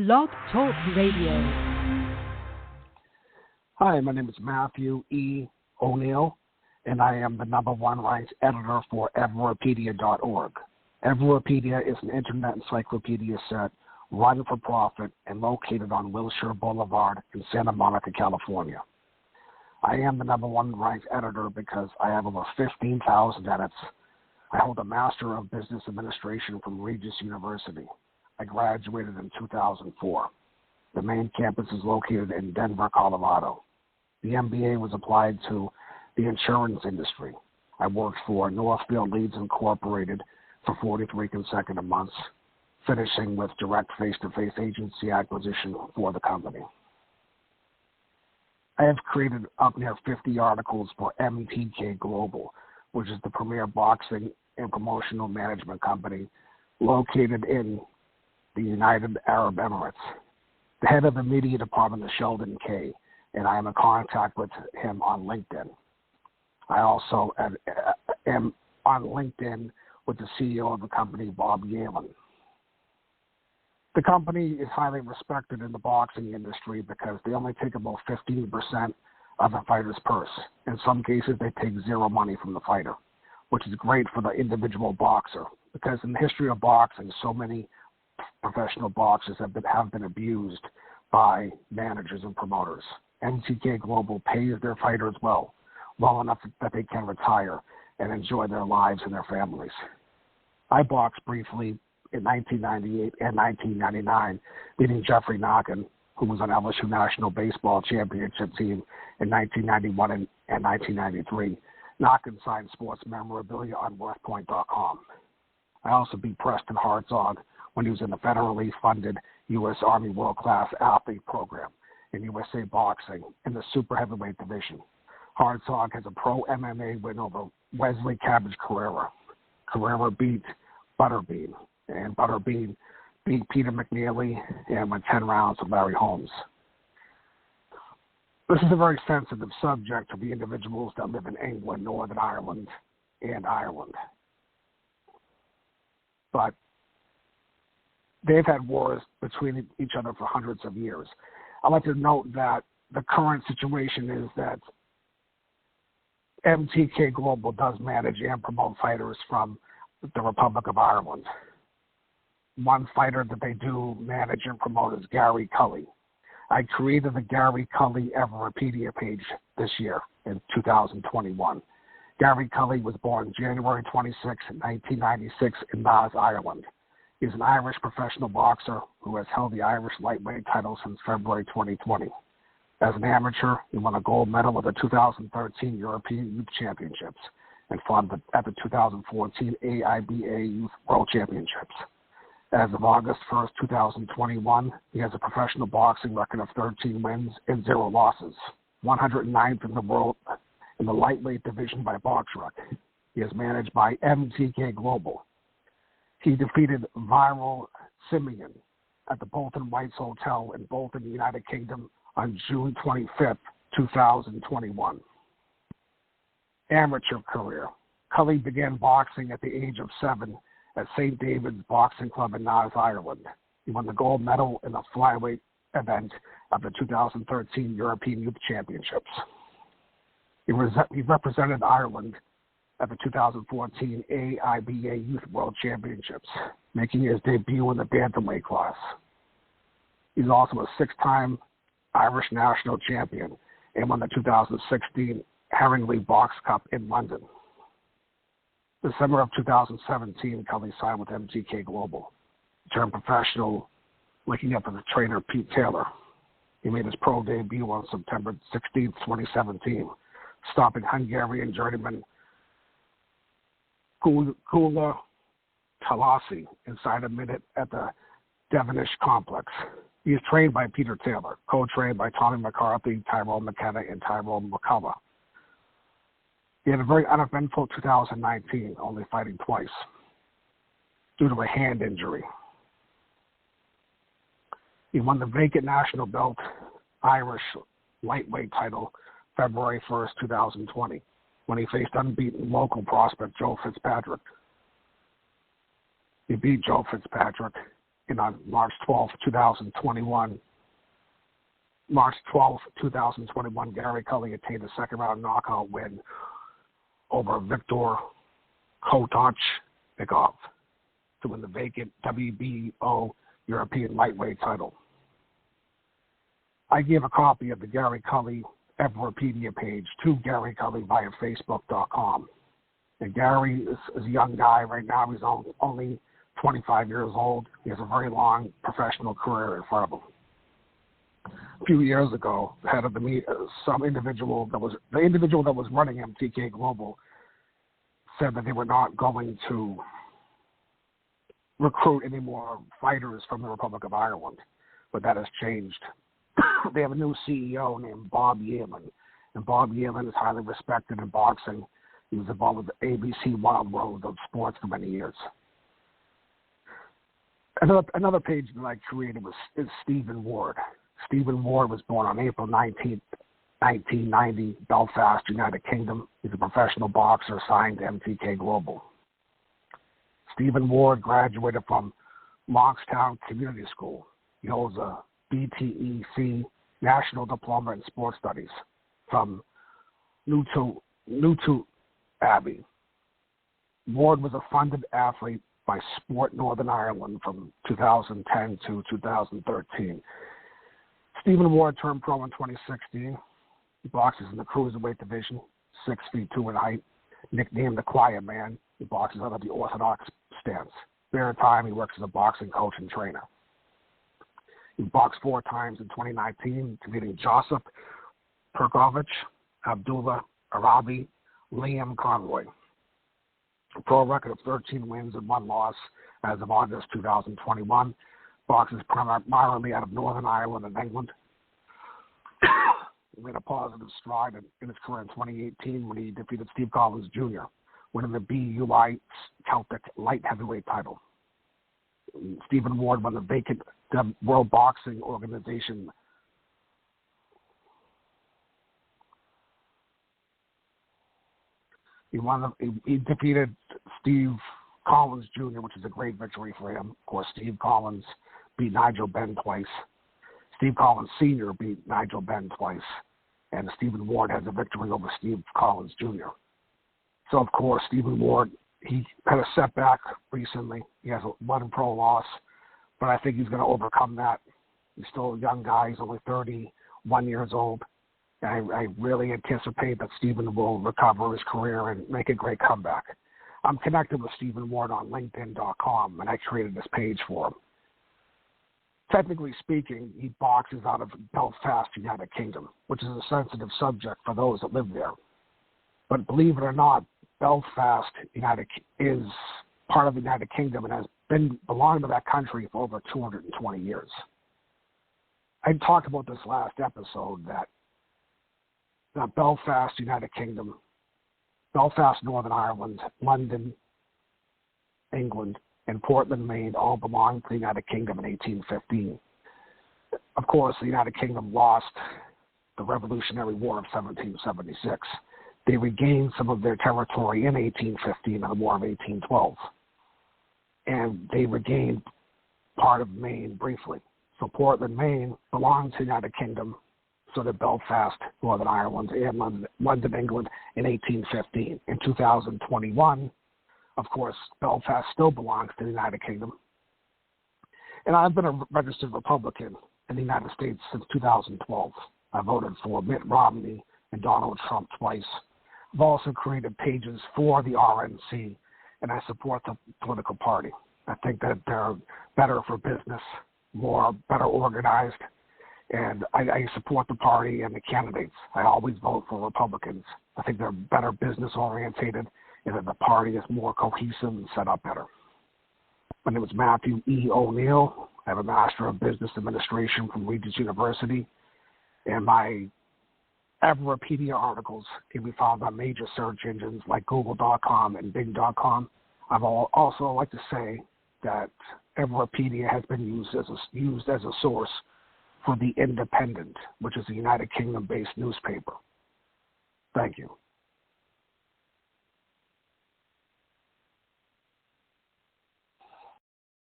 Blog Talk Radio. Hi, my name is Matthew E. O'Neill, and I am the #1 rights editor for Everipedia.org. Everipedia is an internet encyclopedia set run for profit and located on Wilshire Boulevard in Santa Monica, California. I am the #1 rights editor because I have over 15,000 edits. I hold a Master of Business Administration from Regis University. I graduated in 2004. The main campus is located in Denver, Colorado. The MBA was applied to the insurance industry. I worked for Northfield Leads Incorporated for 43 consecutive months, finishing with direct face-to-face agency acquisition for the company. I have created up near 50 articles for MTK Global, which is the premier boxing and promotional management company located in the United Arab Emirates. The head of the media department is Sheldon Kay, and I am in contact with him on LinkedIn. I also am on LinkedIn with the CEO of the company, Bob Yalen. The company is highly respected in the boxing industry because they only take about 15% of the fighter's purse. In some cases, they take zero money from the fighter, which is great for the individual boxer because in the history of boxing, so many professional boxers have been abused by managers and promoters. MTK Global pays their fighters well enough that they can retire and enjoy their lives and their families. I boxed briefly in 1998 and 1999, beating Jeffrey Knockin, who was on LSU National Baseball Championship team in 1991 and 1993. Knockin signed sports memorabilia on WorthPoint.com. I also beat Preston Hartzog when he was in the federally funded U.S. Army World Class Athlete Program in USA Boxing in the super heavyweight division. Hartzog has a pro MMA win over Wesley Cabbage Carrera. Carrera beat Butterbean, and Butterbean beat Peter McNeely and went 10 rounds with Larry Holmes. This is a very sensitive subject for the individuals that live in England, Northern Ireland, and Ireland. But they've had wars between each other for hundreds of years. I'd like to note that the current situation is that MTK Global does manage and promote fighters from the Republic of Ireland. One fighter that they do manage and promote is Gary Culley. I created the Gary Culley Everipedia page this year in 2021. Gary Culley was born January 26, 1996 in Naas, Ireland. He's an Irish professional boxer who has held the Irish lightweight title since February 2020. As an amateur, he won a gold medal at the 2013 European Youth Championships and fought at the 2014 AIBA Youth World Championships. As of August 1st, 2021, he has a professional boxing record of 13 wins and 0 losses, 109th in the world in the lightweight division by BoxRec. He is managed by MTK Global. He defeated Viral Simeon at the Bolton Whites Hotel in Bolton, United Kingdom on June 25th, 2021. Amateur career. Culley began boxing at the age of 7 at St. David's Boxing Club in Naas, Ireland. He won the gold medal in the flyweight event of the 2013 European Youth Championships. He represented Ireland at the 2014 AIBA Youth World Championships, making his debut in the bantamweight class. He's also a 6-time Irish national champion and won the 2016 Herringley Box Cup in London. December of 2017, Culley signed with MTK Global, turned professional, linking up with the trainer Pete Taylor. He made his pro debut on September 16, 2017, stopping Hungarian journeyman Culley Talasi inside a minute at the Devonish complex. He is trained by Peter Taylor, co-trained by Tommy McCarthy, Tyrone McKenna, and Tyrone McCullough. He had a very uneventful 2019, only fighting twice due to a hand injury. He won the vacant national belt Irish lightweight title February 1st, 2020, when he faced unbeaten local prospect Joe Fitzpatrick. He beat Joe Fitzpatrick on March 12, 2021, Gary Culley attained a second-round knockout win over Viktor Kotochnikov to win the vacant WBO European lightweight title. I gave a copy of the Gary Culley Everipedia page to Gary Culley via Facebook.com. And Gary is a young guy right now. He's only 25 years old. He has a very long professional career in front of him. A few years ago, the head of the individual that was running MTK Global said that they were not going to recruit any more fighters from the Republic of Ireland, but that has changed. They have a new CEO named Bob Yearman, and Bob Yearman is highly respected in boxing. He was involved with the ABC Wild World of Sports for many years. Another page that I created is Stephen Ward. Stephen Ward was born on April 19th, 1990, Belfast, United Kingdom. He's a professional boxer signed to MTK Global. Stephen Ward graduated from Monkstown Community School. He holds a BTEC National Diploma in Sports Studies from Newton Abbey. Ward was a funded athlete by Sport Northern Ireland from 2010 to 2013. Stephen Ward turned pro in 2016. He boxes in the cruiserweight division, 6'2" in height, nicknamed the Quiet Man. He boxes out of the orthodox stance. Spare time, he works as a boxing coach and trainer. He boxed 4 times in 2019, defeating Josip Perkovic, Abdullah Arabi, Liam Conroy. A pro record of 13 wins and 1 loss as of August 2021. Boxes primarily out of Northern Ireland and England. He made a positive stride in his career in 2018 when he defeated Steve Collins Jr., winning the BUI Celtic light heavyweight title. Stephen Ward won the vacant World Boxing Organization He defeated Steve Collins Jr., which is a great victory for him. Of course, Steve Collins beat Nigel Benn twice. Steve Collins Sr. beat Nigel Benn twice. And Stephen Ward has a victory over Steve Collins Jr. So, of course, Stephen Ward, he had a setback recently. He has one pro loss, but I think he's going to overcome that. He's still a young guy. He's only 31 years old. And I really anticipate that Stephen will recover his career and make a great comeback. I'm connected with Stephen Ward on LinkedIn.com, and I created this page for him. Technically speaking, he boxes out of Belfast, United Kingdom, which is a sensitive subject for those that live there. But believe it or not, Belfast is part of the United Kingdom and has belonged to that country for over 220 years. I talked about this last episode that Belfast, United Kingdom, Belfast, Northern Ireland, London, England, and Portland, Maine all belonged to the United Kingdom in 1815. Of course, the United Kingdom lost the Revolutionary War of 1776. They regained some of their territory in 1815 in the War of 1812. And they regained part of Maine briefly. So Portland, Maine belonged to the United Kingdom, so did Belfast, Northern Ireland, and London, England in 1815. In 2021, of course, Belfast still belongs to the United Kingdom. And I've been a registered Republican in the United States since 2012. I voted for Mitt Romney and Donald Trump twice. I've also created pages for the RNC, and I support the political party. I think that they're better for business, better organized, and I support the party and the candidates. I always vote for Republicans. I think they're better business-orientated, and that the party is more cohesive and set up better. My name is Matthew E. O'Neill. I have a Master of Business Administration from Regents University, and my Everipedia articles can be found on major search engines like Google.com and Bing.com. I'd also like to say that Everipedia has been used as a source for The Independent, which is a United Kingdom-based newspaper. Thank you.